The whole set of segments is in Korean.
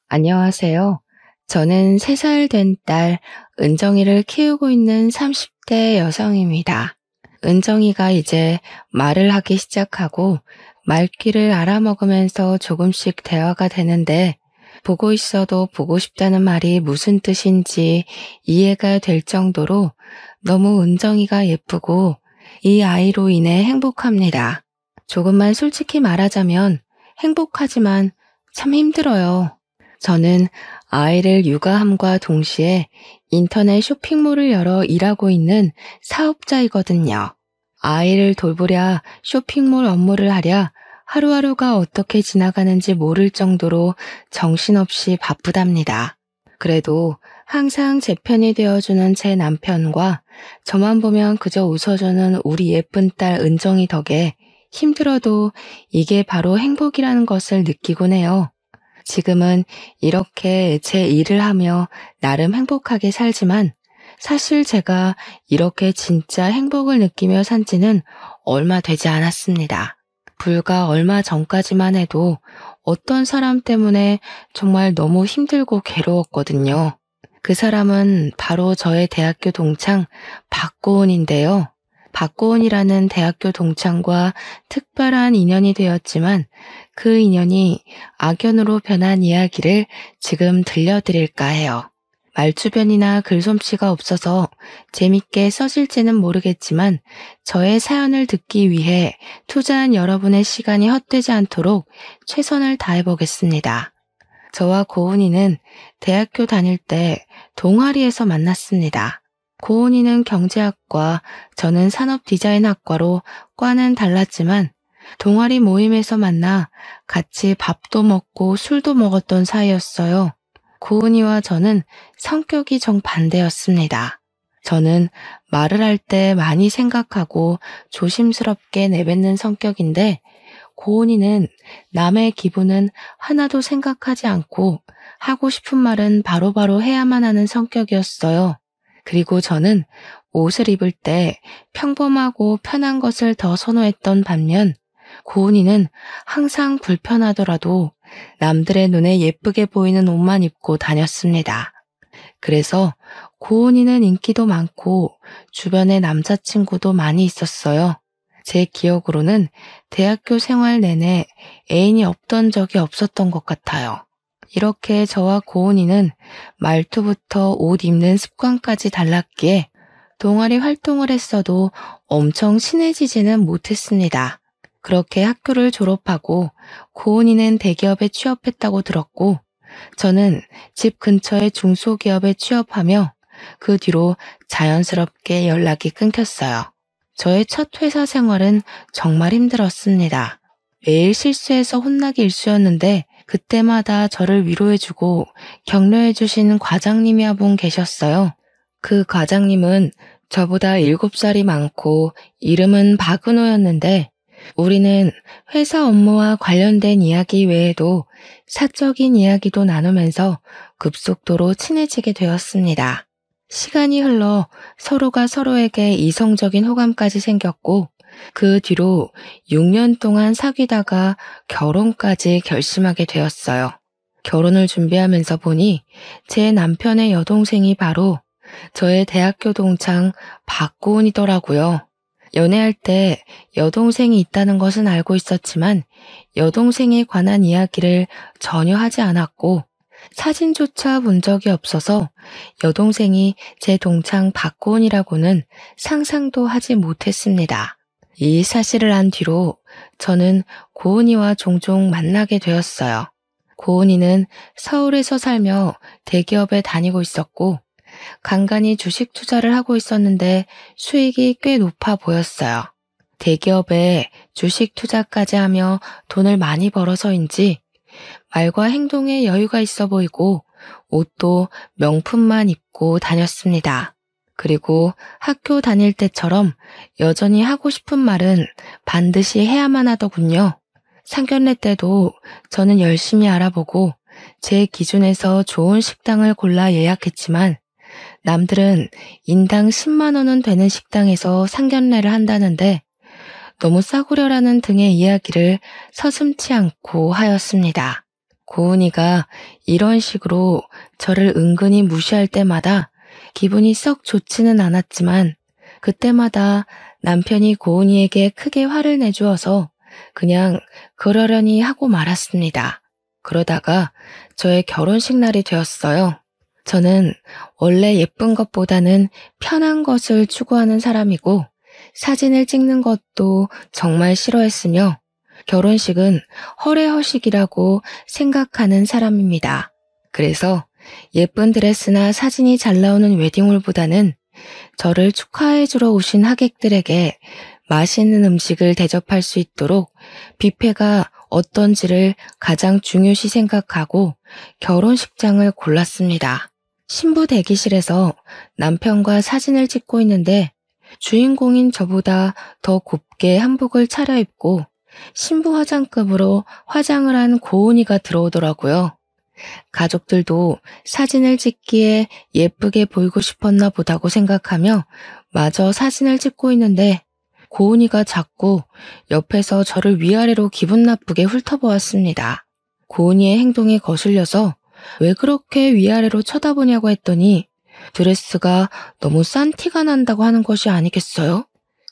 안녕하세요. 저는 3살 된 딸 은정이를 키우고 있는 30대 여성입니다. 은정이가 이제 말을 하기 시작하고 말귀를 알아먹으면서 조금씩 대화가 되는데 보고 있어도 보고 싶다는 말이 무슨 뜻인지 이해가 될 정도로 너무 은정이가 예쁘고 이 아이로 인해 행복합니다. 조금만 솔직히 말하자면 행복하지만 참 힘들어요. 저는 아이를 육아함과 동시에 인터넷 쇼핑몰을 열어 일하고 있는 사업자이거든요. 아이를 돌보랴 쇼핑몰 업무를 하랴 하루하루가 어떻게 지나가는지 모를 정도로 정신없이 바쁘답니다. 그래도 항상 제 편이 되어주는 제 남편과 저만 보면 그저 웃어주는 우리 예쁜 딸 은정이 덕에 힘들어도 이게 바로 행복이라는 것을 느끼곤 해요. 지금은 이렇게 제 일을 하며 나름 행복하게 살지만 사실 제가 이렇게 진짜 행복을 느끼며 산 지는 얼마 되지 않았습니다. 불과 얼마 전까지만 해도 어떤 사람 때문에 정말 너무 힘들고 괴로웠거든요. 그 사람은 바로 저의 대학교 동창 박고은인데요. 박고은이라는 대학교 동창과 특별한 인연이 되었지만 그 인연이 악연으로 변한 이야기를 지금 들려드릴까 해요. 말주변이나 글솜씨가 없어서 재밌게 써질지는 모르겠지만 저의 사연을 듣기 위해 투자한 여러분의 시간이 헛되지 않도록 최선을 다해보겠습니다. 저와 고은이는 대학교 다닐 때 동아리에서 만났습니다. 고은이는 경제학과, 저는 산업디자인학과로 과는 달랐지만 동아리 모임에서 만나 같이 밥도 먹고 술도 먹었던 사이였어요. 고은이와 저는 성격이 정반대였습니다. 저는 말을 할 때 많이 생각하고 조심스럽게 내뱉는 성격인데 고은이는 남의 기분은 하나도 생각하지 않고 하고 싶은 말은 바로바로 해야만 하는 성격이었어요. 그리고 저는 옷을 입을 때 평범하고 편한 것을 더 선호했던 반면 고은이는 항상 불편하더라도 남들의 눈에 예쁘게 보이는 옷만 입고 다녔습니다. 그래서 고은이는 인기도 많고 주변에 남자친구도 많이 있었어요. 제 기억으로는 대학교 생활 내내 애인이 없던 적이 없었던 것 같아요. 이렇게 저와 고은이는 말투부터 옷 입는 습관까지 달랐기에 동아리 활동을 했어도 엄청 친해지지는 못했습니다. 그렇게 학교를 졸업하고 고은이는 대기업에 취업했다고 들었고 저는 집 근처의 중소기업에 취업하며 그 뒤로 자연스럽게 연락이 끊겼어요. 저의 첫 회사 생활은 정말 힘들었습니다. 매일 실수해서 혼나기 일쑤였는데 그때마다 저를 위로해주고 격려해주시는 과장님이 한 분 계셨어요. 그 과장님은 저보다 7살이 많고 이름은 박은호였는데 우리는 회사 업무와 관련된 이야기 외에도 사적인 이야기도 나누면서 급속도로 친해지게 되었습니다. 시간이 흘러 서로가 서로에게 이성적인 호감까지 생겼고 그 뒤로 6년 동안 사귀다가 결혼까지 결심하게 되었어요. 결혼을 준비하면서 보니 제 남편의 여동생이 바로 저의 대학교 동창 박고은이더라고요. 연애할 때 여동생이 있다는 것은 알고 있었지만 여동생에 관한 이야기를 전혀 하지 않았고 사진조차 본 적이 없어서 여동생이 제 동창 박고은이라고는 상상도 하지 못했습니다. 이 사실을 안 뒤로 저는 고은이와 종종 만나게 되었어요. 고은이는 서울에서 살며 대기업에 다니고 있었고 간간히 주식 투자를 하고 있었는데 수익이 꽤 높아 보였어요. 대기업에 주식 투자까지 하며 돈을 많이 벌어서인지 말과 행동에 여유가 있어 보이고 옷도 명품만 입고 다녔습니다. 그리고 학교 다닐 때처럼 여전히 하고 싶은 말은 반드시 해야만 하더군요. 상견례 때도 저는 열심히 알아보고 제 기준에서 좋은 식당을 골라 예약했지만 남들은 인당 10만 원은 되는 식당에서 상견례를 한다는데 너무 싸구려라는 등의 이야기를 서슴지 않고 하였습니다. 고은이가 이런 식으로 저를 은근히 무시할 때마다 기분이 썩 좋지는 않았지만 그때마다 남편이 고은이에게 크게 화를 내주어서 그냥 그러려니 하고 말았습니다. 그러다가 저의 결혼식 날이 되었어요. 저는 원래 예쁜 것보다는 편한 것을 추구하는 사람이고 사진을 찍는 것도 정말 싫어했으며 결혼식은 허례허식이라고 생각하는 사람입니다. 그래서 예쁜 드레스나 사진이 잘 나오는 웨딩홀보다는 저를 축하해주러 오신 하객들에게 맛있는 음식을 대접할 수 있도록 뷔페가 어떤지를 가장 중요시 생각하고 결혼식장을 골랐습니다. 신부 대기실에서 남편과 사진을 찍고 있는데 주인공인 저보다 더 곱게 한복을 차려입고 신부 화장급으로 화장을 한 고은이가 들어오더라고요. 가족들도 사진을 찍기에 예쁘게 보이고 싶었나 보다고 생각하며 마저 사진을 찍고 있는데 고은이가 자꾸 옆에서 저를 위아래로 기분 나쁘게 훑어보았습니다. 고은이의 행동이 거슬려서 왜 그렇게 위아래로 쳐다보냐고 했더니 드레스가 너무 싼 티가 난다고 하는 것이 아니겠어요?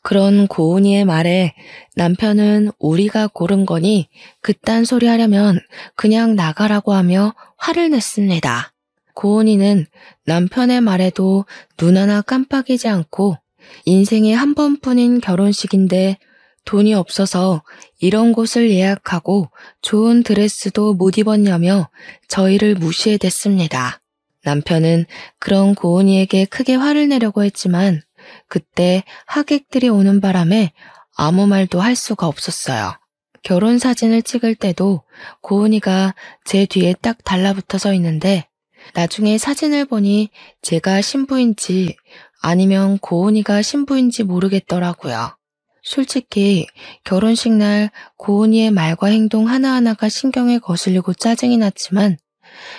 그런 고은이의 말에 남편은 우리가 고른 거니 그딴 소리 하려면 그냥 나가라고 하며 화를 냈습니다. 고은이는 남편의 말에도 눈 하나 깜빡이지 않고 인생에 한 번뿐인 결혼식인데 돈이 없어서 이런 곳을 예약하고 좋은 드레스도 못 입었냐며 저희를 무시해댔습니다. 남편은 그런 고은이에게 크게 화를 내려고 했지만 그때 하객들이 오는 바람에 아무 말도 할 수가 없었어요. 결혼 사진을 찍을 때도 고은이가 제 뒤에 딱 달라붙어 서 있는데 나중에 사진을 보니 제가 신부인지 아니면 고은이가 신부인지 모르겠더라고요. 솔직히 결혼식 날 고은이의 말과 행동 하나하나가 신경에 거슬리고 짜증이 났지만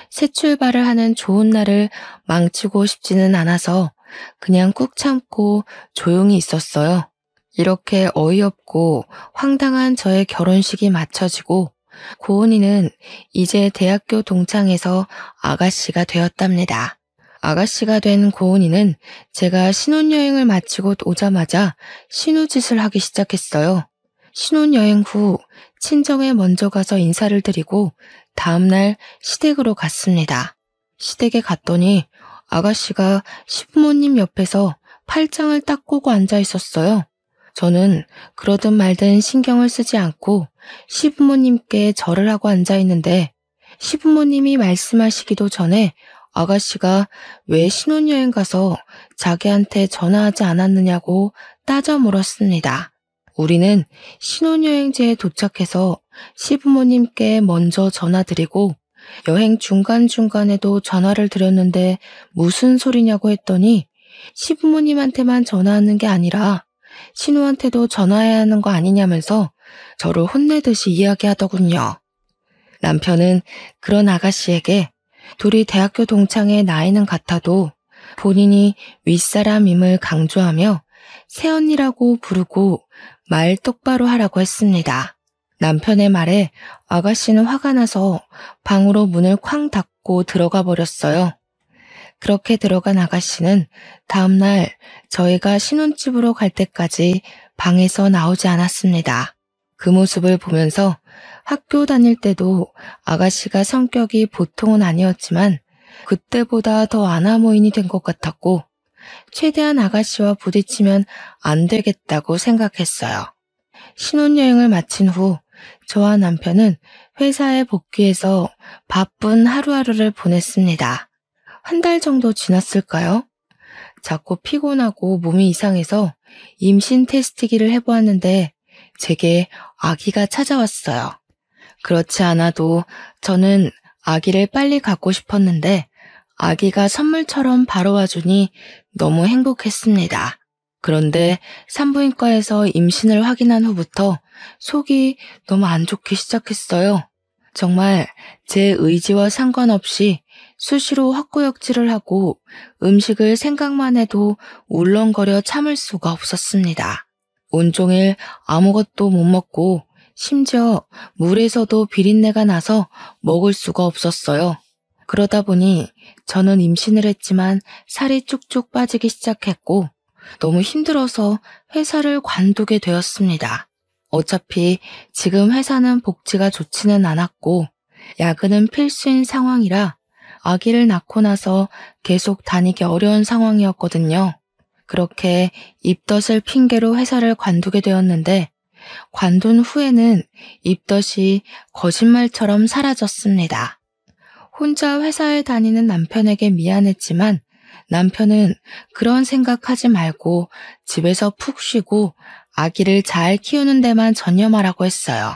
새 출발을 하는 좋은 날을 망치고 싶지는 않아서 그냥 꾹 참고 조용히 있었어요. 이렇게 어이없고 황당한 저의 결혼식이 마쳐지고 고은이는 이제 대학교 동창에서 아가씨가 되었답니다. 아가씨가 된 고은이는 제가 신혼여행을 마치고 오자마자 신우짓을 하기 시작했어요. 신혼여행 후 친정에 먼저 가서 인사를 드리고 다음날 시댁으로 갔습니다. 시댁에 갔더니 아가씨가 시부모님 옆에서 팔짱을 딱 꼬고 앉아 있었어요. 저는 그러든 말든 신경을 쓰지 않고 시부모님께 절을 하고 앉아 있는데 시부모님이 말씀하시기도 전에 아가씨가 왜 신혼여행 가서 자기한테 전화하지 않았느냐고 따져 물었습니다. 우리는 신혼여행지에 도착해서 시부모님께 먼저 전화드리고 여행 중간중간에도 전화를 드렸는데 무슨 소리냐고 했더니 시부모님한테만 전화하는 게 아니라 신우한테도 전화해야 하는 거 아니냐면서 저를 혼내듯이 이야기하더군요. 남편은 그런 아가씨에게 둘이 대학교 동창의 나이는 같아도 본인이 윗사람임을 강조하며 새언니라고 부르고 말 똑바로 하라고 했습니다. 남편의 말에 아가씨는 화가 나서 방으로 문을 쾅 닫고 들어가 버렸어요. 그렇게 들어간 아가씨는 다음날 저희가 신혼집으로 갈 때까지 방에서 나오지 않았습니다. 그 모습을 보면서 학교 다닐 때도 아가씨가 성격이 보통은 아니었지만 그때보다 더 아나모인이 된 것 같았고 최대한 아가씨와 부딪히면 안 되겠다고 생각했어요. 신혼여행을 마친 후 저와 남편은 회사에 복귀해서 바쁜 하루하루를 보냈습니다. 한 달 정도 지났을까요? 자꾸 피곤하고 몸이 이상해서 임신 테스트기를 해보았는데 제게 아기가 찾아왔어요. 그렇지 않아도 저는 아기를 빨리 갖고 싶었는데 아기가 선물처럼 바로 와주니 너무 행복했습니다. 그런데 산부인과에서 임신을 확인한 후부터 속이 너무 안 좋기 시작했어요. 정말 제 의지와 상관없이 수시로 헛구역질을 하고 음식을 생각만 해도 울렁거려 참을 수가 없었습니다. 온종일 아무것도 못 먹고 심지어 물에서도 비린내가 나서 먹을 수가 없었어요. 그러다 보니 저는 임신을 했지만 살이 쭉쭉 빠지기 시작했고 너무 힘들어서 회사를 관두게 되었습니다. 어차피 지금 회사는 복지가 좋지는 않았고 야근은 필수인 상황이라 아기를 낳고 나서 계속 다니기 어려운 상황이었거든요. 그렇게 입덧을 핑계로 회사를 관두게 되었는데 관둔 후에는 입덧이 거짓말처럼 사라졌습니다. 혼자 회사에 다니는 남편에게 미안했지만 남편은 그런 생각하지 말고 집에서 푹 쉬고 아기를 잘 키우는 데만 전념하라고 했어요.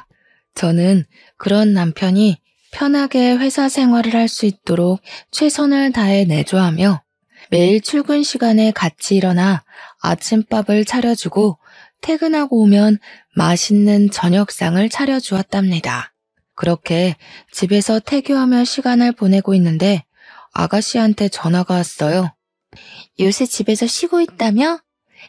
저는 그런 남편이 편하게 회사 생활을 할 수 있도록 최선을 다해 내조하며 매일 출근 시간에 같이 일어나 아침밥을 차려주고 퇴근하고 오면 맛있는 저녁상을 차려주었답니다. 그렇게 집에서 태교하며 시간을 보내고 있는데 아가씨한테 전화가 왔어요. 요새 집에서 쉬고 있다며?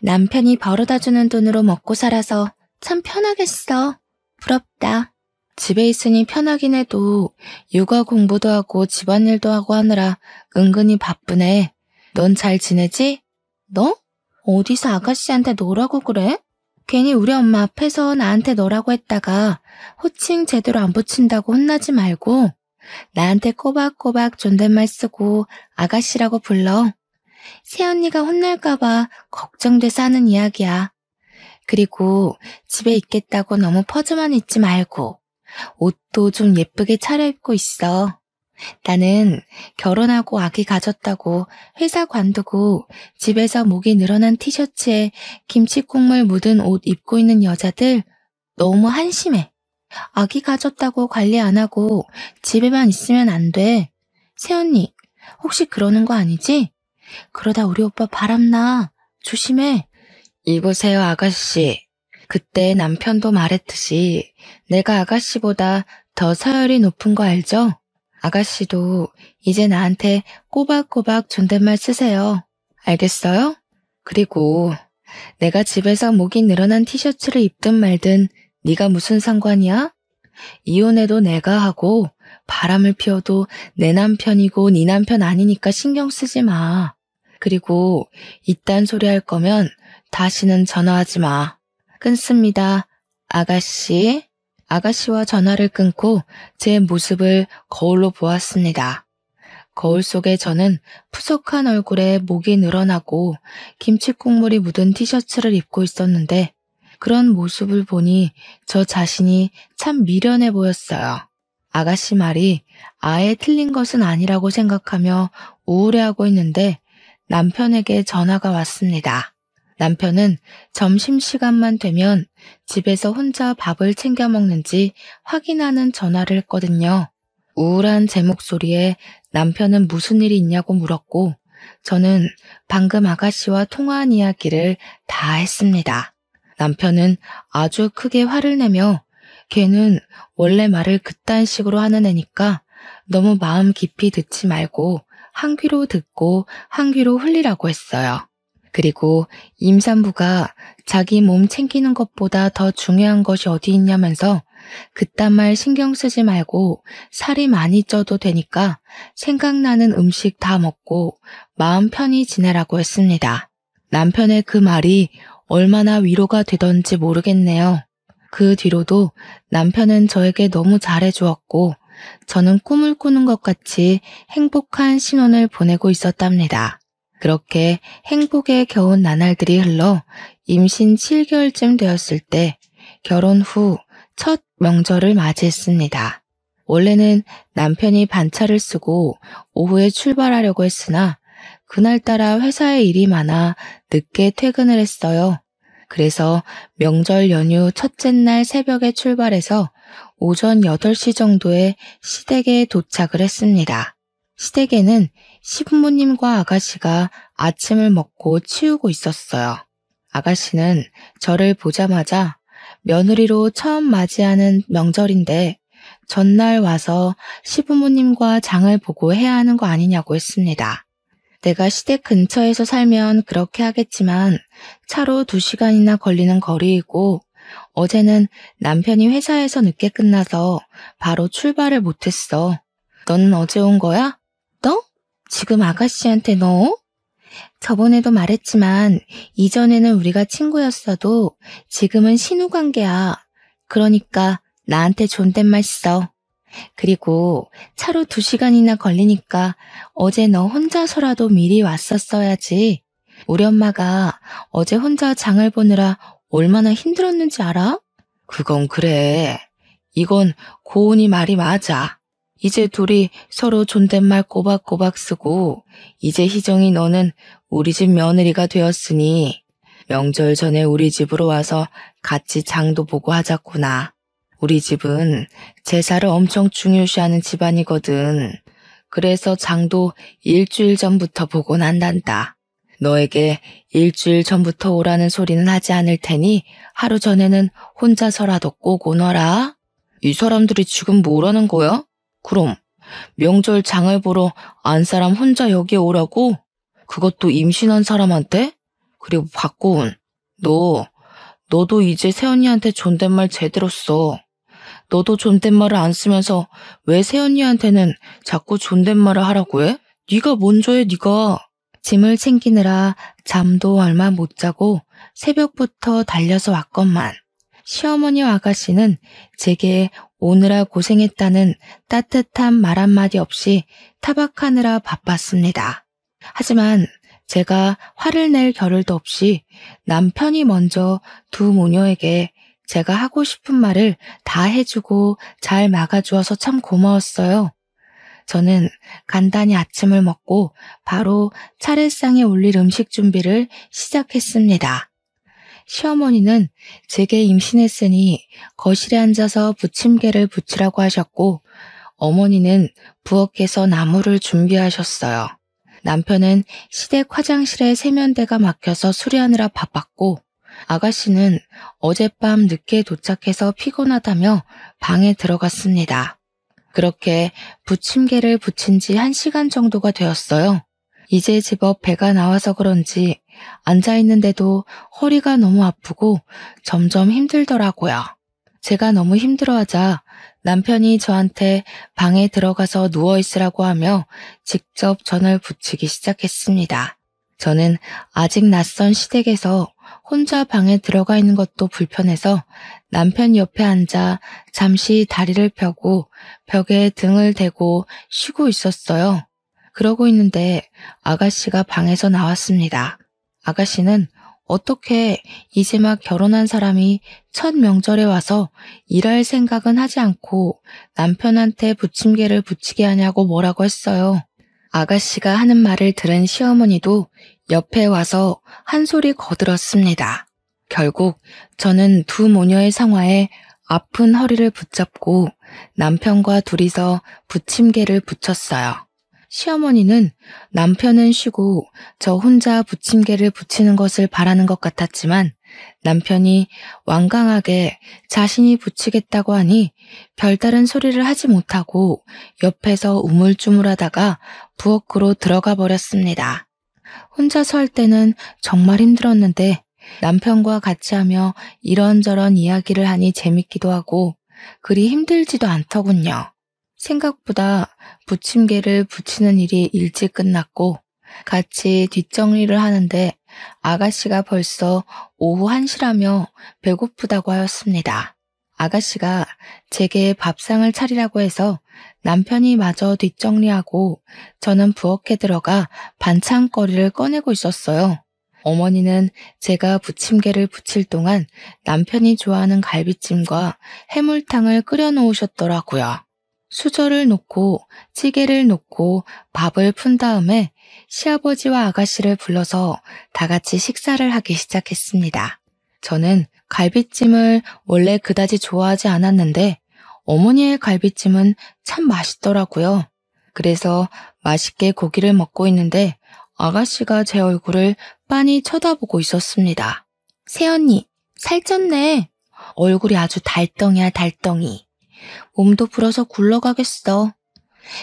남편이 벌어다주는 돈으로 먹고 살아서 참 편하겠어. 부럽다. 집에 있으니 편하긴 해도 육아 공부도 하고 집안일도 하고 하느라 은근히 바쁘네. 넌 잘 지내지? 너? 어디서 아가씨한테 너라고 그래? 괜히 우리 엄마 앞에서 나한테 너라고 했다가 호칭 제대로 안 붙인다고 혼나지 말고 나한테 꼬박꼬박 존댓말 쓰고 아가씨라고 불러. 새언니가 혼날까봐 걱정돼서 하는 이야기야. 그리고 집에 있겠다고 너무 퍼져만 있지 말고 옷도 좀 예쁘게 차려입고 있어. 나는 결혼하고 아기 가졌다고 회사 관두고 집에서 목이 늘어난 티셔츠에 김치국물 묻은 옷 입고 있는 여자들 너무 한심해. 아기 가졌다고 관리 안 하고 집에만 있으면 안 돼. 새언니, 혹시 그러는 거 아니지? 그러다 우리 오빠 바람나. 조심해. 이보세요, 아가씨. 그때 남편도 말했듯이 내가 아가씨보다 더 서열이 높은 거 알죠? 아가씨도 이제 나한테 꼬박꼬박 존댓말 쓰세요. 알겠어요? 그리고 내가 집에서 목이 늘어난 티셔츠를 입든 말든 네가 무슨 상관이야? 이혼해도 내가 하고 바람을 피워도 내 남편이고 네 남편 아니니까 신경 쓰지 마. 그리고 이딴 소리 할 거면 다시는 전화하지 마. 끊습니다. 아가씨. 아가씨와 전화를 끊고 제 모습을 거울로 보았습니다. 거울 속에 저는 푸석한 얼굴에 목이 늘어나고 김치국물이 묻은 티셔츠를 입고 있었는데 그런 모습을 보니 저 자신이 참 미련해 보였어요. 아가씨 말이 아예 틀린 것은 아니라고 생각하며 우울해하고 있는데 남편에게 전화가 왔습니다. 남편은 점심시간만 되면 집에서 혼자 밥을 챙겨 먹는지 확인하는 전화를 했거든요. 우울한 제 목소리에 남편은 무슨 일이 있냐고 물었고 저는 방금 아가씨와 통화한 이야기를 다 했습니다. 남편은 아주 크게 화를 내며 걔는 원래 말을 그딴 식으로 하는 애니까 너무 마음 깊이 듣지 말고 한 귀로 듣고 한 귀로 흘리라고 했어요. 그리고 임산부가 자기 몸 챙기는 것보다 더 중요한 것이 어디 있냐면서 그딴 말 신경 쓰지 말고 살이 많이 쪄도 되니까 생각나는 음식 다 먹고 마음 편히 지내라고 했습니다. 남편의 그 말이 얼마나 위로가 되던지 모르겠네요. 그 뒤로도 남편은 저에게 너무 잘해주었고 저는 꿈을 꾸는 것 같이 행복한 신혼을 보내고 있었답니다. 그렇게 행복에 겨운 나날들이 흘러 임신 7개월쯤 되었을 때 결혼 후 첫 명절을 맞이했습니다. 원래는 남편이 반차를 쓰고 오후에 출발하려고 했으나 그날따라 회사에 일이 많아 늦게 퇴근을 했어요. 그래서 명절 연휴 첫째 날 새벽에 출발해서 오전 8시 정도에 시댁에 도착을 했습니다. 시댁에는 시부모님과 아가씨가 아침을 먹고 치우고 있었어요. 아가씨는 저를 보자마자 며느리로 처음 맞이하는 명절인데 전날 와서 시부모님과 장을 보고 해야 하는 거 아니냐고 했습니다. 내가 시댁 근처에서 살면 그렇게 하겠지만 차로 2시간이나 걸리는 거리이고 어제는 남편이 회사에서 늦게 끝나서 바로 출발을 못했어. 너는 어제 온 거야? 너? 지금 아가씨한테 너? 저번에도 말했지만 이전에는 우리가 친구였어도 지금은 신우 관계야. 그러니까 나한테 존댓말 써. 그리고 차로 2시간이나 걸리니까 어제 너 혼자서라도 미리 왔었어야지. 우리 엄마가 어제 혼자 장을 보느라 얼마나 힘들었는지 알아? 그건 그래. 이건 고은이 말이 맞아. 이제 둘이 서로 존댓말 꼬박꼬박 쓰고 이제 희정이 너는 우리 집 며느리가 되었으니 명절 전에 우리 집으로 와서 같이 장도 보고 하자꾸나. 우리 집은 제사를 엄청 중요시하는 집안이거든. 그래서 장도 일주일 전부터 보고 난단다. 너에게 일주일 전부터 오라는 소리는 하지 않을 테니 하루 전에는 혼자서라도 꼭 오너라. 이 사람들이 지금 뭐라는 거야? 그럼 명절 장을 보러 안 사람 혼자 여기에 오라고? 그것도 임신한 사람한테? 그리고 박고은, 너도 이제 새언니한테 존댓말 제대로 써. 너도 존댓말을 안 쓰면서 왜 새언니한테는 자꾸 존댓말을 하라고 해? 네가 먼저 해, 네가. 짐을 챙기느라 잠도 얼마 못 자고 새벽부터 달려서 왔건만 시어머니와 아가씨는 제게 오느라 고생했다는 따뜻한 말 한마디 없이 타박하느라 바빴습니다. 하지만 제가 화를 낼 겨를도 없이 남편이 먼저 두 모녀에게 제가 하고 싶은 말을 다 해주고 잘 막아주어서 참 고마웠어요. 저는 간단히 아침을 먹고 바로 차례상에 올릴 음식 준비를 시작했습니다. 시어머니는 제게 임신했으니 거실에 앉아서 부침개를 부치라고 하셨고 어머니는 부엌에서 나물을 준비하셨어요. 남편은 시댁 화장실에 세면대가 막혀서 수리하느라 바빴고 아가씨는 어젯밤 늦게 도착해서 피곤하다며 방에 들어갔습니다. 그렇게 부침개를 부친 지 1시간 정도가 되었어요. 이제 제법 배가 나와서 그런지 앉아있는데도 허리가 너무 아프고 점점 힘들더라고요. 제가 너무 힘들어하자 남편이 저한테 방에 들어가서 누워있으라고 하며 직접 전을 부치기 시작했습니다. 저는 아직 낯선 시댁에서 혼자 방에 들어가 있는 것도 불편해서 남편 옆에 앉아 잠시 다리를 펴고 벽에 등을 대고 쉬고 있었어요. 그러고 있는데 아가씨가 방에서 나왔습니다. 아가씨는 어떻게 이제 막 결혼한 사람이 첫 명절에 와서 일할 생각은 하지 않고 남편한테 부침개를 부치게 하냐고 뭐라고 했어요. 아가씨가 하는 말을 들은 시어머니도 옆에 와서 한 소리 거들었습니다. 결국 저는 두 모녀의 상화에 아픈 허리를 붙잡고 남편과 둘이서 부침개를 부쳤어요. 시어머니는 남편은 쉬고 저 혼자 부침개를 부치는 것을 바라는 것 같았지만 남편이 완강하게 자신이 부치겠다고 하니 별다른 소리를 하지 못하고 옆에서 우물쭈물하다가 부엌으로 들어가 버렸습니다. 혼자서 할 때는 정말 힘들었는데 남편과 같이 하며 이런저런 이야기를 하니 재밌기도 하고 그리 힘들지도 않더군요. 생각보다 부침개를 부치는 일이 일찍 끝났고 같이 뒷정리를 하는데 아가씨가 벌써 오후 1시라며 배고프다고 하였습니다. 아가씨가 제게 밥상을 차리라고 해서 남편이 마저 뒷정리하고 저는 부엌에 들어가 반찬거리를 꺼내고 있었어요. 어머니는 제가 부침개를 부칠 동안 남편이 좋아하는 갈비찜과 해물탕을 끓여 놓으셨더라고요. 수저를 놓고 찌개를 놓고 밥을 푼 다음에 시아버지와 아가씨를 불러서 다 같이 식사를 하기 시작했습니다. 저는 갈비찜을 원래 그다지 좋아하지 않았는데 어머니의 갈비찜은 참 맛있더라고요. 그래서 맛있게 고기를 먹고 있는데 아가씨가 제 얼굴을 빤히 쳐다보고 있었습니다. 새언니, 살쪘네. 얼굴이 아주 달덩이야, 달덩이. 몸도 불어서 굴러가겠어.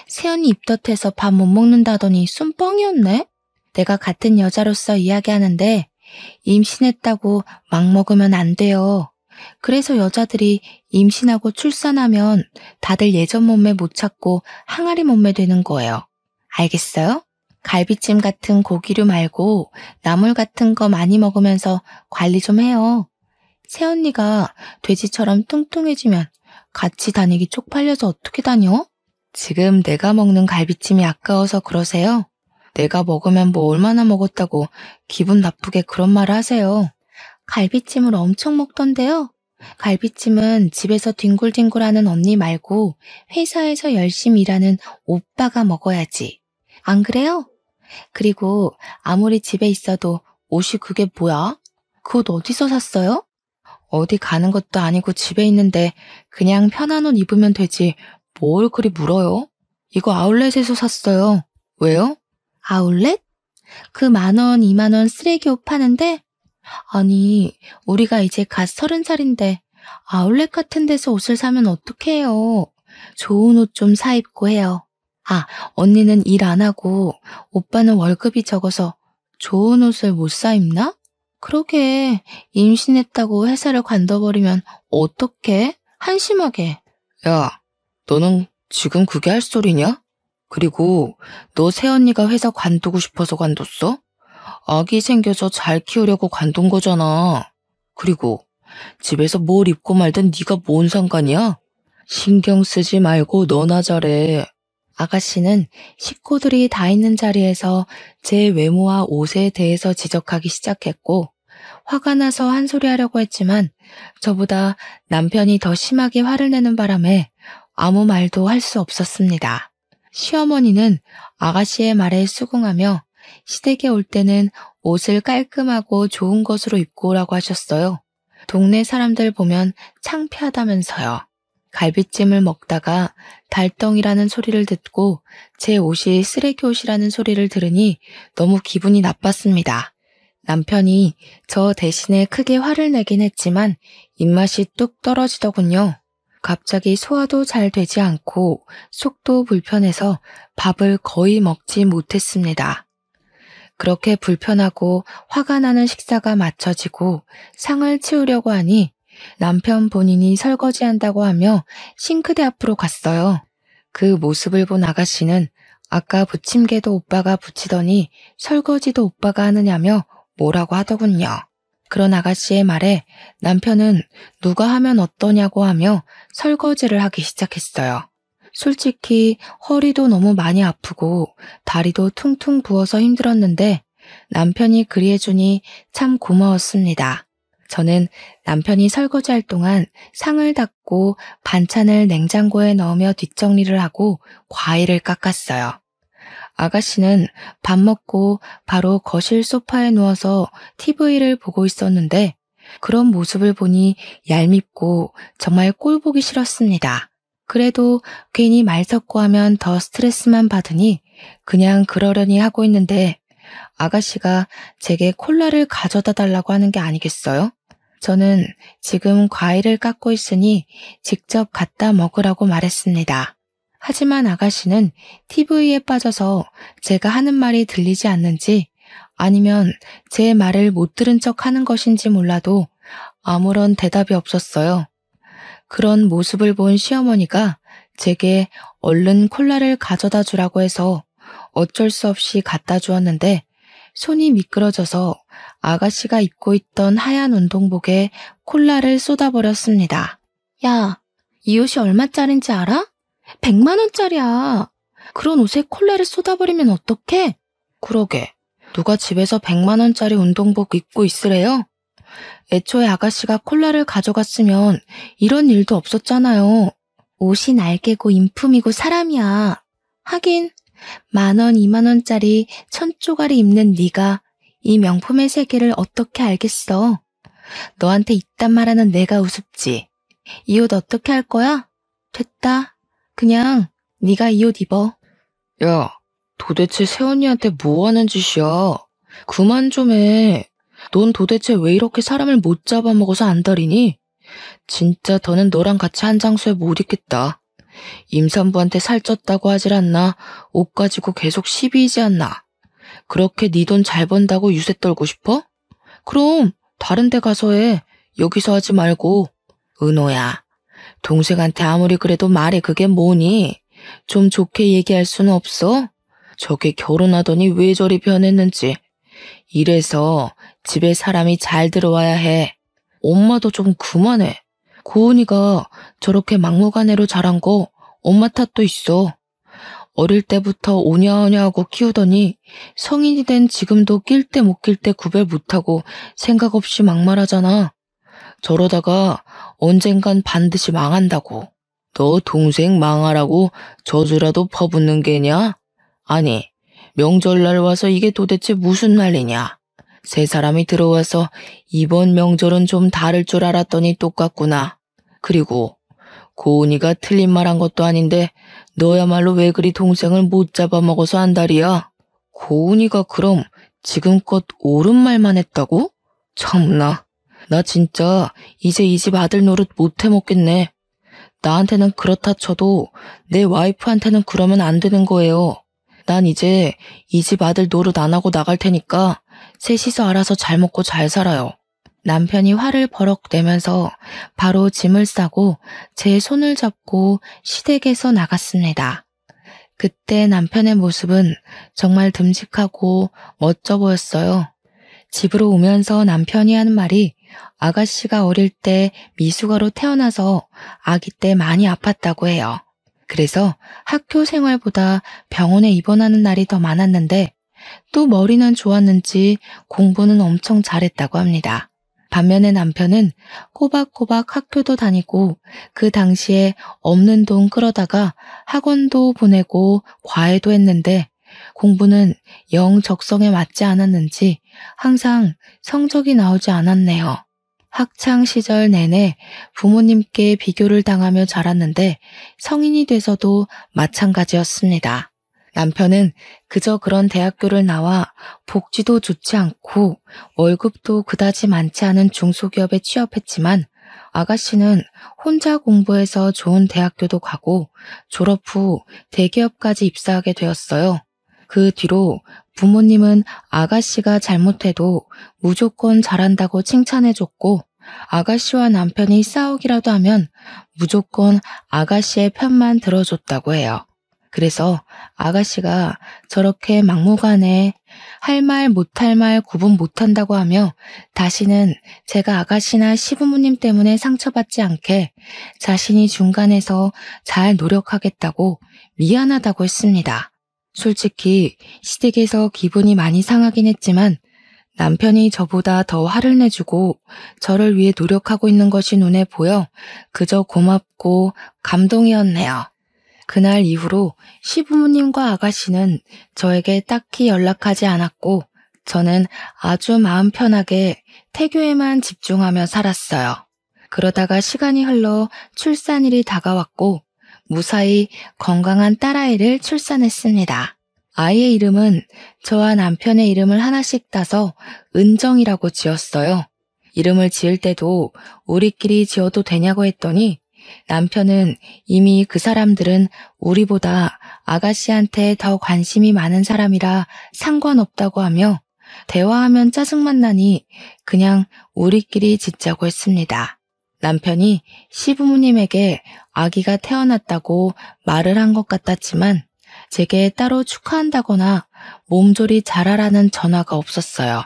새언니 입덧해서 밥 못 먹는다더니 순 뻥이었네. 내가 같은 여자로서 이야기하는데 임신했다고 막 먹으면 안 돼요. 그래서 여자들이 임신하고 출산하면 다들 예전 몸매 못 찾고 항아리 몸매 되는 거예요. 알겠어요? 갈비찜 같은 고기류 말고 나물 같은 거 많이 먹으면서 관리 좀 해요. 새언니가 돼지처럼 뚱뚱해지면 같이 다니기 쪽팔려서 어떻게 다녀? 지금 내가 먹는 갈비찜이 아까워서 그러세요? 내가 먹으면 뭐 얼마나 먹었다고 기분 나쁘게 그런 말을 하세요. 갈비찜을 엄청 먹던데요. 갈비찜은 집에서 뒹굴뒹굴하는 언니 말고 회사에서 열심히 일하는 오빠가 먹어야지. 안 그래요? 그리고 아무리 집에 있어도 옷이 그게 뭐야? 그 옷 어디서 샀어요? 어디 가는 것도 아니고 집에 있는데 그냥 편한 옷 입으면 되지 뭘 그리 물어요? 이거 아울렛에서 샀어요. 왜요? 아울렛? 그 10,000원, 20,000원 쓰레기 옷 파는데? 아니, 우리가 이제 갓 30살인데 아울렛 같은 데서 옷을 사면 어떡해요? 좋은 옷 좀 사 입고 해요. 아, 언니는 일 안 하고 오빠는 월급이 적어서 좋은 옷을 못 사 입나? 그러게, 임신했다고 회사를 관둬버리면 어떡해? 한심하게. 야, 너는 지금 그게 할 소리냐? 그리고 너 새언니가 회사 관두고 싶어서 관뒀어? 아기 생겨서 잘 키우려고 관둔 거잖아. 그리고 집에서 뭘 입고 말든 네가 뭔 상관이야? 신경 쓰지 말고 너나 잘해. 아가씨는 식구들이 다 있는 자리에서 제 외모와 옷에 대해서 지적하기 시작했고 화가 나서 한 소리 하려고 했지만 저보다 남편이 더 심하게 화를 내는 바람에 아무 말도 할 수 없었습니다. 시어머니는 아가씨의 말에 수긍하며 시댁에 올 때는 옷을 깔끔하고 좋은 것으로 입고 오라고 하셨어요. 동네 사람들 보면 창피하다면서요. 갈비찜을 먹다가 달덩이라는 소리를 듣고 제 옷이 쓰레기 옷이라는 소리를 들으니 너무 기분이 나빴습니다. 남편이 저 대신에 크게 화를 내긴 했지만 입맛이 뚝 떨어지더군요. 갑자기 소화도 잘 되지 않고 속도 불편해서 밥을 거의 먹지 못했습니다. 그렇게 불편하고 화가 나는 식사가 마쳐지고 상을 치우려고 하니 남편 본인이 설거지한다고 하며 싱크대 앞으로 갔어요. 그 모습을 본 아가씨는 아까 부침개도 오빠가 부치더니 설거지도 오빠가 하느냐며 뭐라고 하더군요. 그런 아가씨의 말에 남편은 누가 하면 어떠냐고 하며 설거지를 하기 시작했어요. 솔직히 허리도 너무 많이 아프고 다리도 퉁퉁 부어서 힘들었는데 남편이 그리해주니 참 고마웠습니다. 저는 남편이 설거지할 동안 상을 닦고 반찬을 냉장고에 넣으며 뒷정리를 하고 과일을 깎았어요. 아가씨는 밥 먹고 바로 거실 소파에 누워서 TV를 보고 있었는데 그런 모습을 보니 얄밉고 정말 꼴 보기 싫었습니다. 그래도 괜히 말 섞고 하면 더 스트레스만 받으니 그냥 그러려니 하고 있는데 아가씨가 제게 콜라를 가져다 달라고 하는 게 아니겠어요? 저는 지금 과일을 깎고 있으니 직접 갖다 먹으라고 말했습니다. 하지만 아가씨는 TV에 빠져서 제가 하는 말이 들리지 않는지 아니면 제 말을 못 들은 척 하는 것인지 몰라도 아무런 대답이 없었어요. 그런 모습을 본 시어머니가 제게 얼른 콜라를 가져다 주라고 해서 어쩔 수 없이 갖다 주었는데 손이 미끄러져서 아가씨가 입고 있던 하얀 운동복에 콜라를 쏟아버렸습니다. 야, 이 옷이 얼마짜린지 알아? 100만 원짜리야. 그런 옷에 콜라를 쏟아버리면 어떡해? 그러게, 누가 집에서 100만 원짜리 운동복 입고 있으래요? 애초에 아가씨가 콜라를 가져갔으면 이런 일도 없었잖아요. 옷이 날개고 인품이고 사람이야. 하긴 10,000원, 20,000원짜리 1000조가리 입는 네가 이 명품의 세계를 어떻게 알겠어? 너한테 이딴 말하는 내가 우습지. 이 옷 어떻게 할 거야? 됐다. 그냥 네가 이 옷 입어. 야, 도대체 새언니한테 뭐 하는 짓이야? 그만 좀 해. 넌 도대체 왜 이렇게 사람을 못 잡아먹어서 안달이니? 진짜 더는 너랑 같이 한 장소에 못 있겠다. 임산부한테 살쪘다고 하질 않나? 옷 가지고 계속 시비이지 않나? 그렇게 네 돈 잘 번다고 유세 떨고 싶어? 그럼 다른 데 가서 해. 여기서 하지 말고. 은호야, 동생한테 아무리 그래도 말해 그게 뭐니? 좀 좋게 얘기할 수는 없어? 저게 결혼하더니 왜 저리 변했는지. 이래서 집에 사람이 잘 들어와야 해. 엄마도 좀 그만해. 고은이가 저렇게 막무가내로 자란 거 엄마 탓도 있어. 어릴 때부터 오냐오냐 하고 키우더니 성인이 된 지금도 낄 때 못 낄 때 구별 못하고 생각 없이 막말하잖아. 저러다가 언젠간 반드시 망한다고. 너 동생 망하라고 저주라도 퍼붓는 게냐? 아니, 명절날 와서 이게 도대체 무슨 난리냐? 세 사람이 들어와서 이번 명절은 좀 다를 줄 알았더니 똑같구나. 그리고 고은이가 틀린 말 한 것도 아닌데 너야말로 왜 그리 동생을 못 잡아먹어서 안달이야? 고은이가 그럼 지금껏 옳은 말만 했다고? 참나, 나 진짜 이제 이 집 아들 노릇 못 해먹겠네. 나한테는 그렇다 쳐도 내 와이프한테는 그러면 안 되는 거예요. 난 이제 이 집 아들 노릇 안 하고 나갈 테니까 셋이서 알아서 잘 먹고 잘 살아요. 남편이 화를 버럭 내면서 바로 짐을 싸고 제 손을 잡고 시댁에서 나갔습니다. 그때 남편의 모습은 정말 듬직하고 멋져 보였어요. 집으로 오면서 남편이 하는 말이 아가씨가 어릴 때 미숙아로 태어나서 아기 때 많이 아팠다고 해요. 그래서 학교 생활보다 병원에 입원하는 날이 더 많았는데 또 머리는 좋았는지 공부는 엄청 잘했다고 합니다. 반면에 남편은 꼬박꼬박 학교도 다니고 그 당시에 없는 돈 끌어다가 학원도 보내고 과외도 했는데 공부는 영 적성에 맞지 않았는지 항상 성적이 나오지 않았네요. 학창 시절 내내 부모님께 비교를 당하며 자랐는데 성인이 돼서도 마찬가지였습니다. 남편은 그저 그런 대학교를 나와 복지도 좋지 않고 월급도 그다지 많지 않은 중소기업에 취업했지만 아가씨는 혼자 공부해서 좋은 대학교도 가고 졸업 후 대기업까지 입사하게 되었어요. 그 뒤로 부모님은 아가씨가 잘못해도 무조건 잘한다고 칭찬해줬고 아가씨와 남편이 싸우기라도 하면 무조건 아가씨의 편만 들어줬다고 해요. 그래서 아가씨가 저렇게 막무가내 할 말 못할 말 구분 못한다고 하며 다시는 제가 아가씨나 시부모님 때문에 상처받지 않게 자신이 중간에서 잘 노력하겠다고 미안하다고 했습니다. 솔직히 시댁에서 기분이 많이 상하긴 했지만 남편이 저보다 더 화를 내주고 저를 위해 노력하고 있는 것이 눈에 보여 그저 고맙고 감동이었네요. 그날 이후로 시부모님과 아가씨는 저에게 딱히 연락하지 않았고 저는 아주 마음 편하게 태교에만 집중하며 살았어요. 그러다가 시간이 흘러 출산일이 다가왔고 무사히 건강한 딸아이를 출산했습니다. 아이의 이름은 저와 남편의 이름을 하나씩 따서 은정이라고 지었어요. 이름을 지을 때도 우리끼리 지어도 되냐고 했더니 남편은 이미 그 사람들은 우리보다 아가씨한테 더 관심이 많은 사람이라 상관없다고 하며 대화하면 짜증만 나니 그냥 우리끼리 짓자고 했습니다. 남편이 시부모님에게 아기가 태어났다고 말을 한 것 같았지만 제게 따로 축하한다거나 몸조리 잘하라는 전화가 없었어요.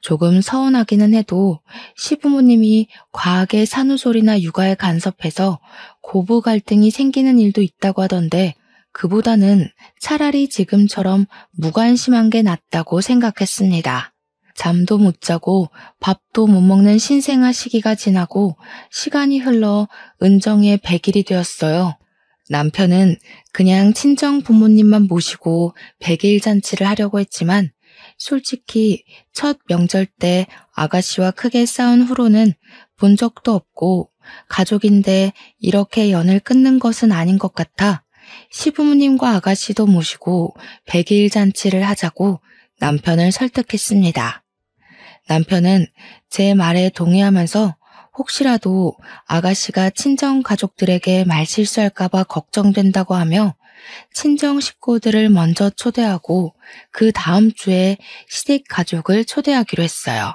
조금 서운하기는 해도 시부모님이 과하게 산후조리나 육아에 간섭해서 고부 갈등이 생기는 일도 있다고 하던데 그보다는 차라리 지금처럼 무관심한 게 낫다고 생각했습니다. 잠도 못 자고 밥도 못 먹는 신생아 시기가 지나고 시간이 흘러 은정이의 100일이 되었어요. 남편은 그냥 친정 부모님만 모시고 100일 잔치를 하려고 했지만 솔직히 첫 명절 때 아가씨와 크게 싸운 후로는 본 적도 없고 가족인데 이렇게 연을 끊는 것은 아닌 것 같아 시부모님과 아가씨도 모시고 100일 잔치를 하자고 남편을 설득했습니다. 남편은 제 말에 동의하면서 혹시라도 아가씨가 친정 가족들에게 말실수할까봐 걱정된다고 하며 친정 식구들을 먼저 초대하고 그 다음 주에 시댁 가족을 초대하기로 했어요.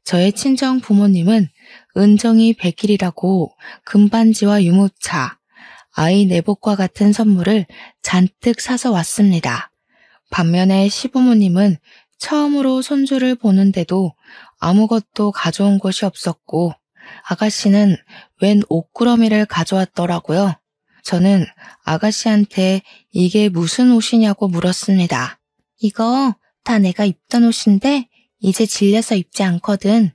저의 친정 부모님은 은정이 100일이라고 금반지와 유모차, 아이 내복과 같은 선물을 잔뜩 사서 왔습니다. 반면에 시부모님은 처음으로 손주를 보는데도 아무것도 가져온 것이 없었고 아가씨는 웬 옷구러미를 가져왔더라고요. 저는 아가씨한테 이게 무슨 옷이냐고 물었습니다. 이거 다 내가 입던 옷인데 이제 질려서 입지 않거든.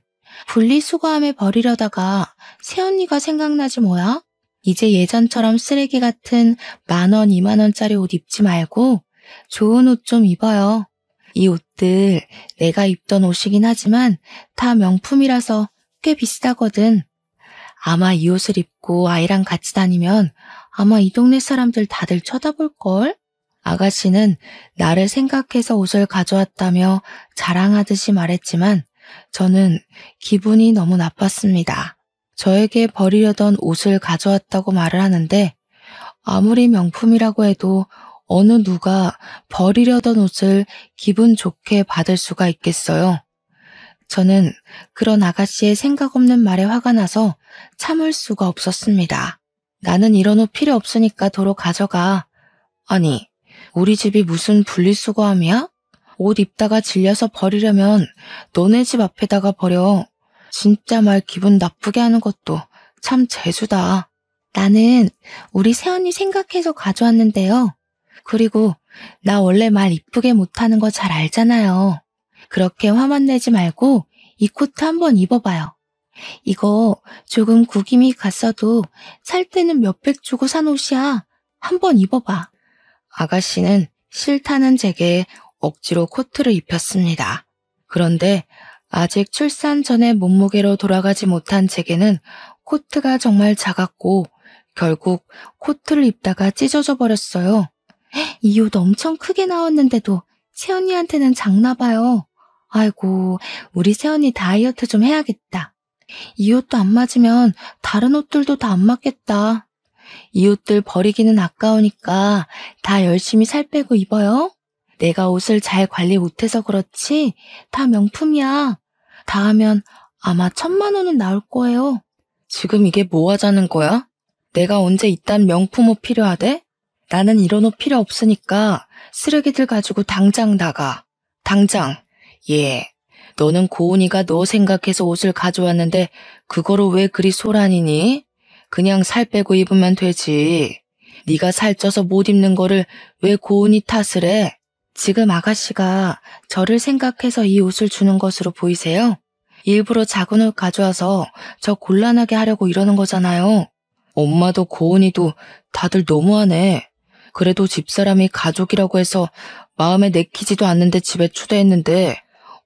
분리수거함에 버리려다가 새언니가 생각나지 뭐야? 이제 예전처럼 쓰레기 같은 10,000원, 20,000원짜리 옷 입지 말고 좋은 옷 좀 입어요. 이 옷들 내가 입던 옷이긴 하지만 다 명품이라서 꽤 비싸거든. 아마 이 옷을 입고 아이랑 같이 다니면 아마 이 동네 사람들 다들 쳐다볼걸? 아가씨는 나를 생각해서 옷을 가져왔다며 자랑하듯이 말했지만 저는 기분이 너무 나빴습니다. 저에게 버리려던 옷을 가져왔다고 말을 하는데 아무리 명품이라고 해도 어느 누가 버리려던 옷을 기분 좋게 받을 수가 있겠어요. 저는 그런 아가씨의 생각 없는 말에 화가 나서 참을 수가 없었습니다. 나는 이런 옷 필요 없으니까 도로 가져가. 아니, 우리 집이 무슨 분리수거함이야? 옷 입다가 질려서 버리려면 너네 집 앞에다가 버려. 진짜 말 기분 나쁘게 하는 것도 참 재수다. 나는 우리 새언니 생각해서 가져왔는데요. 그리고 나 원래 말 이쁘게 못하는 거 잘 알잖아요. 그렇게 화만 내지 말고 이 코트 한번 입어봐요. 이거 조금 구김이 갔어도 살 때는 몇백 주고 산 옷이야. 한번 입어봐. 아가씨는 싫다는 제게 억지로 코트를 입혔습니다. 그런데 아직 출산 전에 몸무게로 돌아가지 못한 제게는 코트가 정말 작았고 결국 코트를 입다가 찢어져 버렸어요. 이 옷 엄청 크게 나왔는데도 새언니한테는 작나 봐요. 아이고, 우리 새언니 다이어트 좀 해야겠다. 이 옷도 안 맞으면 다른 옷들도 다 안 맞겠다. 이 옷들 버리기는 아까우니까 다 열심히 살 빼고 입어요. 내가 옷을 잘 관리 못해서 그렇지 다 명품이야. 다 하면 아마 1,000,000원은 나올 거예요. 지금 이게 뭐 하자는 거야? 내가 언제 이딴 명품 옷 필요하대? 나는 이런 옷 필요 없으니까 쓰레기들 가지고 당장 나가. 당장. 예. 너는 고은이가 너 생각해서 옷을 가져왔는데 그거로 왜 그리 소란이니? 그냥 살 빼고 입으면 되지. 네가 살쪄서 못 입는 거를 왜 고은이 탓을 해? 지금 아가씨가 저를 생각해서 이 옷을 주는 것으로 보이세요? 일부러 작은 옷 가져와서 저 곤란하게 하려고 이러는 거잖아요. 엄마도 고은이도 다들 너무하네. 그래도 집사람이 가족이라고 해서 마음에 내키지도 않는데 집에 초대했는데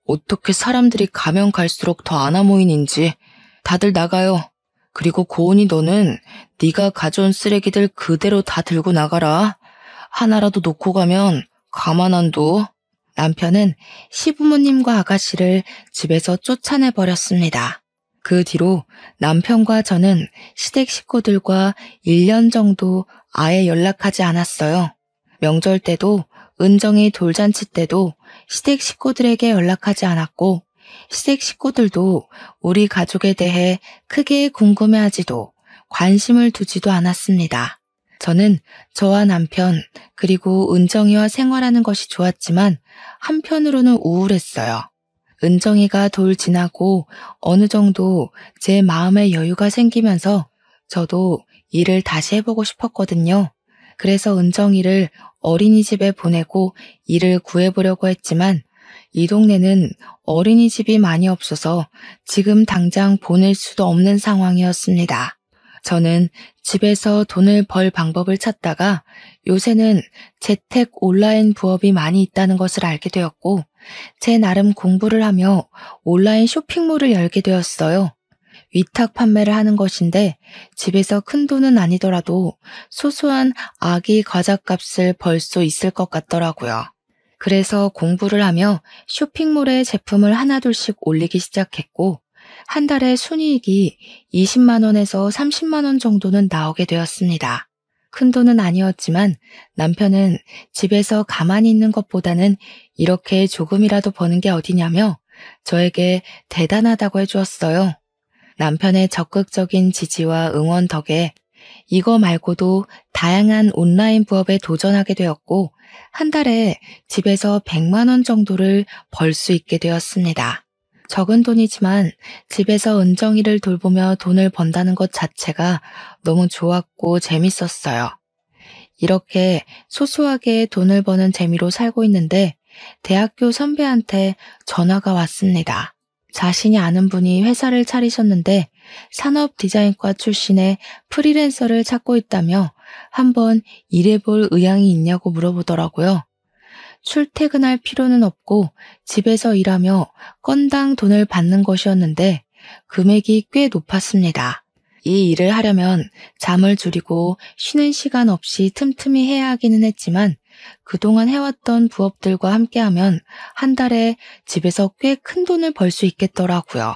어떻게 사람들이 가면 갈수록 더 안 와모이는지. 다들 나가요. 그리고 고은이 너는 네가 가져온 쓰레기들 그대로 다 들고 나가라. 하나라도 놓고 가면 가만 안 둬. 남편은 시부모님과 아가씨를 집에서 쫓아내버렸습니다. 그 뒤로 남편과 저는 시댁 식구들과 1년 정도 아예 연락하지 않았어요. 명절 때도 은정이 돌잔치 때도 시댁 식구들에게 연락하지 않았고 시댁 식구들도 우리 가족에 대해 크게 궁금해하지도 관심을 두지도 않았습니다. 저는 저와 남편 그리고 은정이와 생활하는 것이 좋았지만 한편으로는 우울했어요. 은정이가 돌 지나고 어느 정도 제 마음의 여유가 생기면서 저도 일을 다시 해보고 싶었거든요. 그래서 은정이를 어린이집에 보내고 일을 구해보려고 했지만 이 동네는 어린이집이 많이 없어서 지금 당장 보낼 수도 없는 상황이었습니다. 저는 집에서 돈을 벌 방법을 찾다가 요새는 재택 온라인 부업이 많이 있다는 것을 알게 되었고 제 나름 공부를 하며 온라인 쇼핑몰을 열게 되었어요. 위탁 판매를 하는 것인데 집에서 큰 돈은 아니더라도 소소한 아기 과자값을 벌 수 있을 것 같더라고요. 그래서 공부를 하며 쇼핑몰에 제품을 하나둘씩 올리기 시작했고 한 달에 순이익이 20만 원에서 30만 원 정도는 나오게 되었습니다. 큰 돈은 아니었지만 남편은 집에서 가만히 있는 것보다는 이렇게 조금이라도 버는 게 어디냐며 저에게 대단하다고 해주었어요. 남편의 적극적인 지지와 응원 덕에 이거 말고도 다양한 온라인 부업에 도전하게 되었고, 한 달에 집에서 100만 원 정도를 벌 수 있게 되었습니다. 적은 돈이지만 집에서 은정이를 돌보며 돈을 번다는 것 자체가 너무 좋았고 재밌었어요. 이렇게 소소하게 돈을 버는 재미로 살고 있는데 대학교 선배한테 전화가 왔습니다. 자신이 아는 분이 회사를 차리셨는데 산업 디자인과 출신의 프리랜서를 찾고 있다며 한번 일해볼 의향이 있냐고 물어보더라고요. 출퇴근할 필요는 없고 집에서 일하며 건당 돈을 받는 것이었는데 금액이 꽤 높았습니다. 이 일을 하려면 잠을 줄이고 쉬는 시간 없이 틈틈이 해야 하기는 했지만 그동안 해왔던 부업들과 함께하면 한 달에 집에서 꽤 큰 돈을 벌 수 있겠더라고요.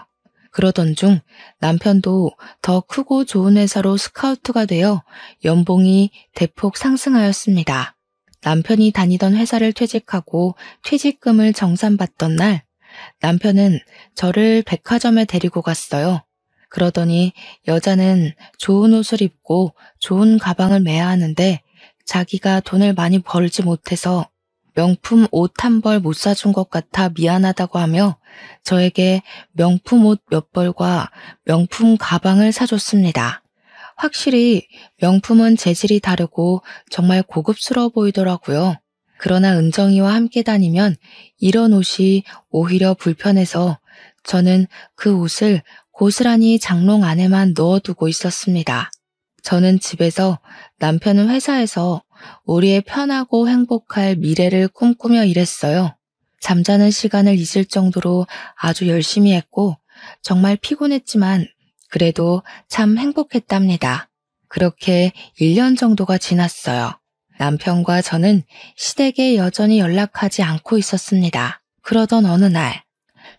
그러던 중 남편도 더 크고 좋은 회사로 스카우트가 되어 연봉이 대폭 상승하였습니다. 남편이 다니던 회사를 퇴직하고 퇴직금을 정산받던 날 남편은 저를 백화점에 데리고 갔어요. 그러더니 여자는 좋은 옷을 입고 좋은 가방을 매야 하는데 자기가 돈을 많이 벌지 못해서 명품 옷 한 벌 못 사준 것 같아 미안하다고 하며 저에게 명품 옷 몇 벌과 명품 가방을 사줬습니다. 확실히 명품은 재질이 다르고 정말 고급스러워 보이더라고요. 그러나 은정이와 함께 다니면 이런 옷이 오히려 불편해서 저는 그 옷을 고스란히 장롱 안에만 넣어두고 있었습니다. 저는 집에서, 남편은 회사에서 우리의 편하고 행복할 미래를 꿈꾸며 일했어요. 잠자는 시간을 잊을 정도로 아주 열심히 했고 정말 피곤했지만 그래도 참 행복했답니다. 그렇게 1년 정도가 지났어요. 남편과 저는 시댁에 여전히 연락하지 않고 있었습니다. 그러던 어느 날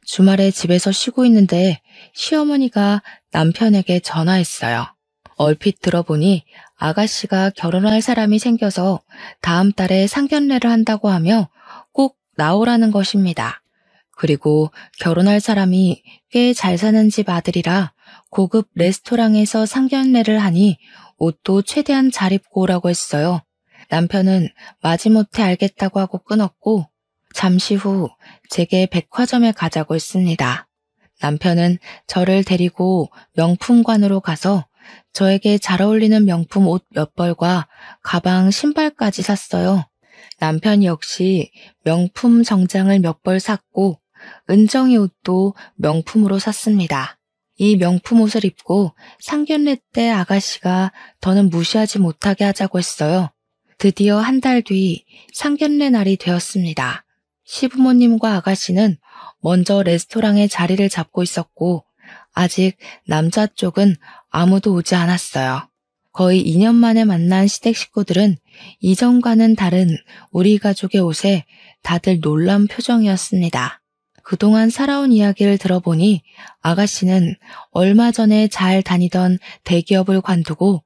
주말에 집에서 쉬고 있는데 시어머니가 남편에게 전화했어요. 얼핏 들어보니 아가씨가 결혼할 사람이 생겨서 다음 달에 상견례를 한다고 하며 꼭 나오라는 것입니다. 그리고 결혼할 사람이 꽤 잘 사는 집 아들이라 고급 레스토랑에서 상견례를 하니 옷도 최대한 잘 입고 오라고 했어요. 남편은 마지못해 알겠다고 하고 끊었고 잠시 후 제게 백화점에 가자고 했습니다. 남편은 저를 데리고 명품관으로 가서 저에게 잘 어울리는 명품 옷 몇 벌과 가방, 신발까지 샀어요. 남편 역시 명품 정장을 몇 벌 샀고 은정이 옷도 명품으로 샀습니다. 이 명품 옷을 입고 상견례 때 아가씨가 더는 무시하지 못하게 하자고 했어요. 드디어 한 달 뒤 상견례 날이 되었습니다. 시부모님과 아가씨는 먼저 레스토랑에 자리를 잡고 있었고 아직 남자 쪽은 아무도 오지 않았어요. 거의 2년 만에 만난 시댁 식구들은 이전과는 다른 우리 가족의 옷에 다들 놀란 표정이었습니다. 그동안 살아온 이야기를 들어보니 아가씨는 얼마 전에 잘 다니던 대기업을 관두고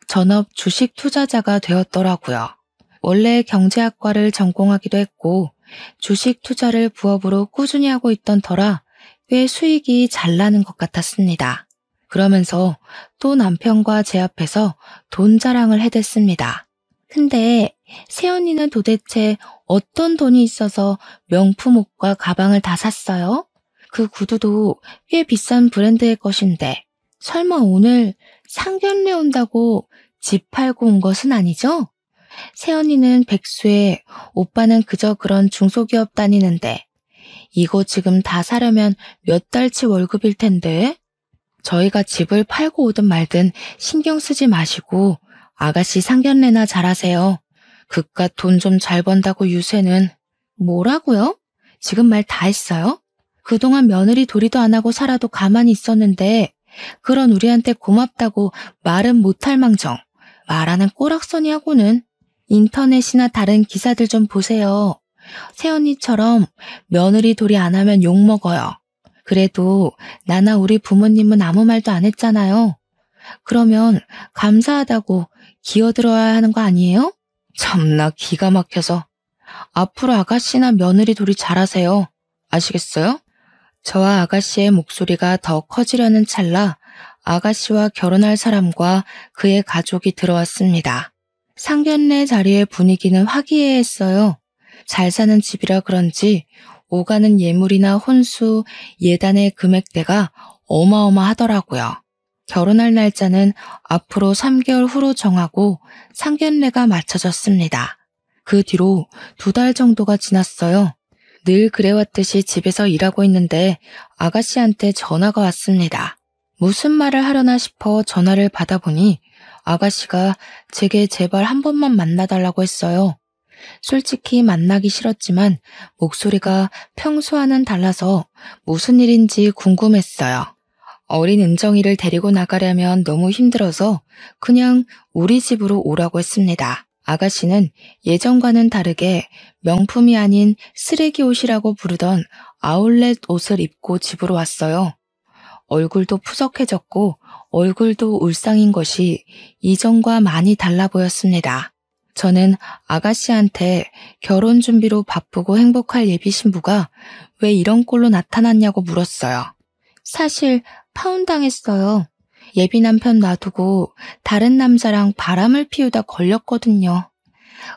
전업 주식 투자자가 되었더라고요. 원래 경제학과를 전공하기도 했고 주식 투자를 부업으로 꾸준히 하고 있던 터라 꽤 수익이 잘 나는 것 같았습니다. 그러면서 또 남편과 제 앞에서 돈 자랑을 해댔습니다. 근데 새언니는 도대체 어떤 돈이 있어서 명품 옷과 가방을 다 샀어요? 그 구두도 꽤 비싼 브랜드의 것인데 설마 오늘 상견례 온다고 집 팔고 온 것은 아니죠? 새언니는 백수에 오빠는 그저 그런 중소기업 다니는데 이거 지금 다 사려면 몇 달치 월급일 텐데? 저희가 집을 팔고 오든 말든 신경 쓰지 마시고 아가씨 상견례나 잘하세요. 그깟 돈 좀 잘 번다고 유세는. 뭐라고요? 지금 말 다 했어요? 그동안 며느리 도리도 안 하고 살아도 가만히 있었는데 그런 우리한테 고맙다고 말은 못할 망정. 말하는 꼬락서니하고는. 인터넷이나 다른 기사들 좀 보세요. 새언니처럼 며느리 도리 안 하면 욕먹어요. 그래도 나나 우리 부모님은 아무 말도 안 했잖아요. 그러면 감사하다고 기어들어야 하는 거 아니에요? 참나 기가 막혀서. 앞으로 아가씨나 며느리 도리 잘하세요. 아시겠어요? 저와 아가씨의 목소리가 더 커지려는 찰나 아가씨와 결혼할 사람과 그의 가족이 들어왔습니다. 상견례 자리의 분위기는 화기애애했어요. 잘 사는 집이라 그런지 오가는 예물이나 혼수, 예단의 금액대가 어마어마하더라고요. 결혼할 날짜는 앞으로 3개월 후로 정하고 상견례가 맞춰졌습니다. 그 뒤로 2달 정도가 지났어요. 늘 그래왔듯이 집에서 일하고 있는데 아가씨한테 전화가 왔습니다. 무슨 말을 하려나 싶어 전화를 받아보니 아가씨가 제게 제발 한 번만 만나달라고 했어요. 솔직히 만나기 싫었지만 목소리가 평소와는 달라서 무슨 일인지 궁금했어요. 어린 은정이를 데리고 나가려면 너무 힘들어서 그냥 우리 집으로 오라고 했습니다. 아가씨는 예전과는 다르게 명품이 아닌 쓰레기 옷이라고 부르던 아울렛 옷을 입고 집으로 왔어요. 얼굴도 푸석해졌고 얼굴도 울상인 것이 이전과 많이 달라 보였습니다. 저는 아가씨한테 결혼 준비로 바쁘고 행복할 예비 신부가 왜 이런 꼴로 나타났냐고 물었어요. 사실 파혼당했어요. 예비 남편 놔두고 다른 남자랑 바람을 피우다 걸렸거든요.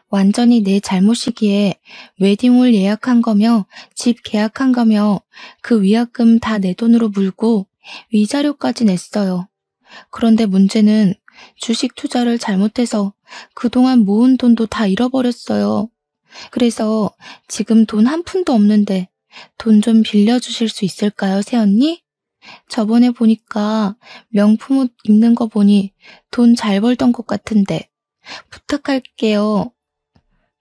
완전히 내 잘못이기에 웨딩홀 예약한 거며 집 계약한 거며 그 위약금 다 내 돈으로 물고 위자료까지 냈어요. 그런데 문제는 주식 투자를 잘못해서 그동안 모은 돈도 다 잃어버렸어요. 그래서 지금 돈 한 푼도 없는데 돈 좀 빌려주실 수 있을까요, 새언니? 저번에 보니까 명품 옷 입는 거 보니 돈 잘 벌던 것 같은데 부탁할게요.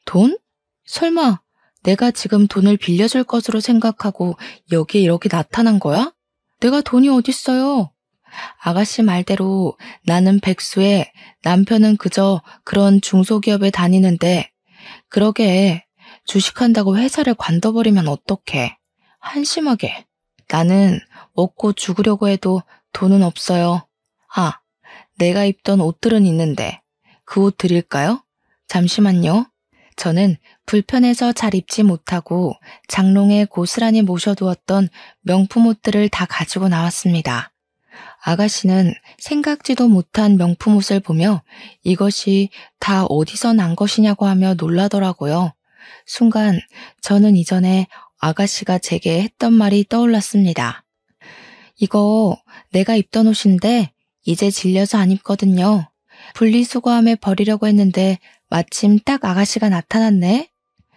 돈? 설마 내가 지금 돈을 빌려줄 것으로 생각하고 여기에 이렇게 나타난 거야? 내가 돈이 어딨어요? 아가씨 말대로 나는 백수에 남편은 그저 그런 중소기업에 다니는데 그러게 주식한다고 회사를 관둬버리면 어떡해. 한심하게. 나는 먹고 죽으려고 해도 돈은 없어요. 아, 내가 입던 옷들은 있는데 그 옷 드릴까요? 잠시만요. 저는 불편해서 잘 입지 못하고 장롱에 고스란히 모셔두었던 명품 옷들을 다 가지고 나왔습니다. 아가씨는 생각지도 못한 명품 옷을 보며 이것이 다 어디서 난 것이냐고 하며 놀라더라고요. 순간 저는 이전에 아가씨가 제게 했던 말이 떠올랐습니다. 이거 내가 입던 옷인데 이제 질려서 안 입거든요. 분리수거함에 버리려고 했는데 마침 딱 아가씨가 나타났네.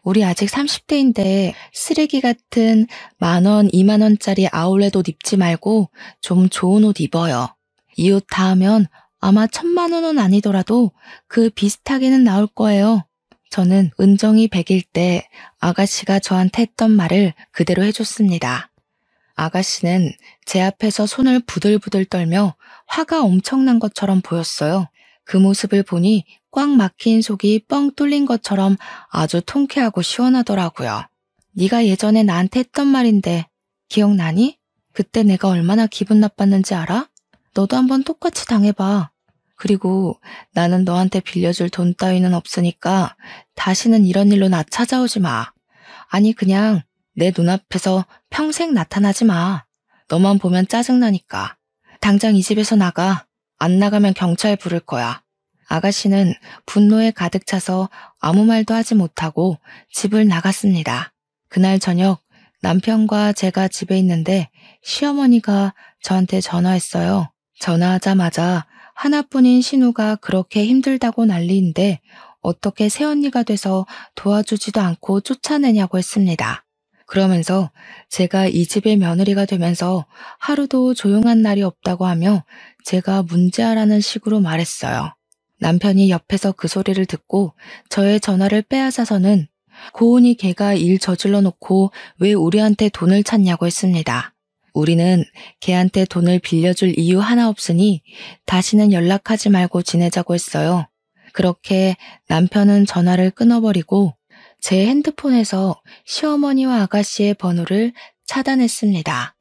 우리 아직 30대인데 쓰레기 같은 10,000원, 20,000원짜리 아울렛 옷 입지 말고 좀 좋은 옷 입어요. 이 옷 다 하면 아마 1,000,000원은 아니더라도 그 비슷하게는 나올 거예요. 저는 은정이 100일 때 아가씨가 저한테 했던 말을 그대로 해줬습니다. 아가씨는 제 앞에서 손을 부들부들 떨며 화가 엄청난 것처럼 보였어요. 그 모습을 보니 꽉 막힌 속이 뻥 뚫린 것처럼 아주 통쾌하고 시원하더라고요. 네가 예전에 나한테 했던 말인데 기억나니? 그때 내가 얼마나 기분 나빴는지 알아? 너도 한번 똑같이 당해봐. 그리고 나는 너한테 빌려줄 돈 따위는 없으니까 다시는 이런 일로 나 찾아오지 마. 아니 그냥 내 눈앞에서 평생 나타나지 마. 너만 보면 짜증나니까. 당장 이 집에서 나가. 안 나가면 경찰 부를 거야. 아가씨는 분노에 가득 차서 아무 말도 하지 못하고 집을 나갔습니다. 그날 저녁 남편과 제가 집에 있는데 시어머니가 저한테 전화했어요. 전화하자마자 하나뿐인 신우가 그렇게 힘들다고 난리인데 어떻게 새언니가 돼서 도와주지도 않고 쫓아내냐고 했습니다. 그러면서 제가 이 집의 며느리가 되면서 하루도 조용한 날이 없다고 하며 제가 문제아라는 식으로 말했어요. 남편이 옆에서 그 소리를 듣고 저의 전화를 빼앗아서는 고은이 걔가 일 저질러 놓고 왜 우리한테 돈을 찾냐고 했습니다. 우리는 걔한테 돈을 빌려줄 이유 하나 없으니 다시는 연락하지 말고 지내자고 했어요. 그렇게 남편은 전화를 끊어버리고 제 핸드폰에서 시어머니와 아가씨의 번호를 차단했습니다.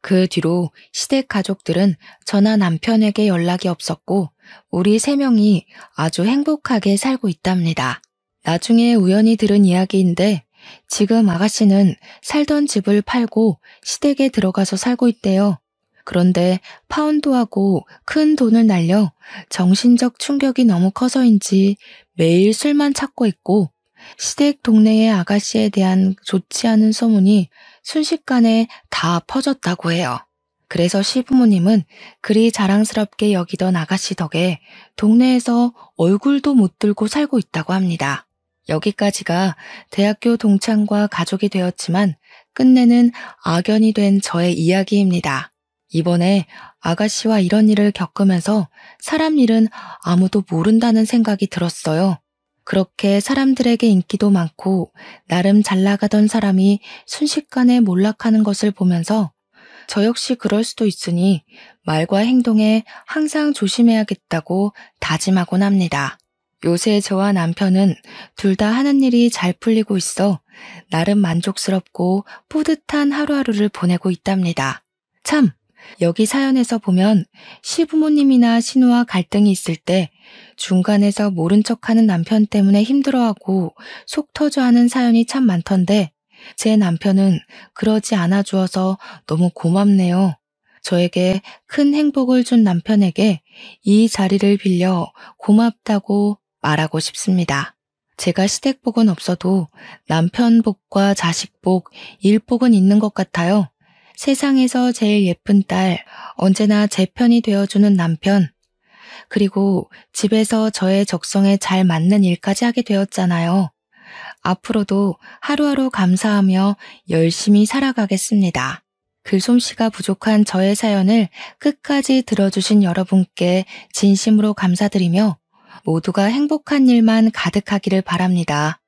그 뒤로 시댁 가족들은 저나 남편에게 연락이 없었고 우리 3명이 아주 행복하게 살고 있답니다. 나중에 우연히 들은 이야기인데 지금 아가씨는 살던 집을 팔고 시댁에 들어가서 살고 있대요. 그런데 파혼도 하고 큰 돈을 날려 정신적 충격이 너무 커서인지 매일 술만 찾고 있고 시댁 동네의 아가씨에 대한 좋지 않은 소문이 순식간에 다 퍼졌다고 해요. 그래서 시부모님은 그리 자랑스럽게 여기던 아가씨 덕에 동네에서 얼굴도 못 들고 살고 있다고 합니다. 여기까지가 대학교 동창과 가족이 되었지만 끝내는 악연이 된 저의 이야기입니다. 이번에 아가씨와 이런 일을 겪으면서 사람 일은 아무도 모른다는 생각이 들었어요. 그렇게 사람들에게 인기도 많고 나름 잘 나가던 사람이 순식간에 몰락하는 것을 보면서 저 역시 그럴 수도 있으니 말과 행동에 항상 조심해야겠다고 다짐하곤 합니다. 요새 저와 남편은 둘 다 하는 일이 잘 풀리고 있어 나름 만족스럽고 뿌듯한 하루하루를 보내고 있답니다. 참, 여기 사연에서 보면 시부모님이나 신우와 갈등이 있을 때 중간에서 모른 척하는 남편 때문에 힘들어하고 속 터져하는 사연이 참 많던데 제 남편은 그러지 않아 주어서 너무 고맙네요. 저에게 큰 행복을 준 남편에게 이 자리를 빌려 고맙다고 말하고 싶습니다. 제가 시댁복은 없어도 남편 복과 자식 복, 일 복은 있는 것 같아요. 세상에서 제일 예쁜 딸, 언제나 제 편이 되어주는 남편, 그리고 집에서 저의 적성에 잘 맞는 일까지 하게 되었잖아요. 앞으로도 하루하루 감사하며 열심히 살아가겠습니다. 글솜씨가 부족한 저의 사연을 끝까지 들어주신 여러분께 진심으로 감사드리며 모두가 행복한 일만 가득하기를 바랍니다.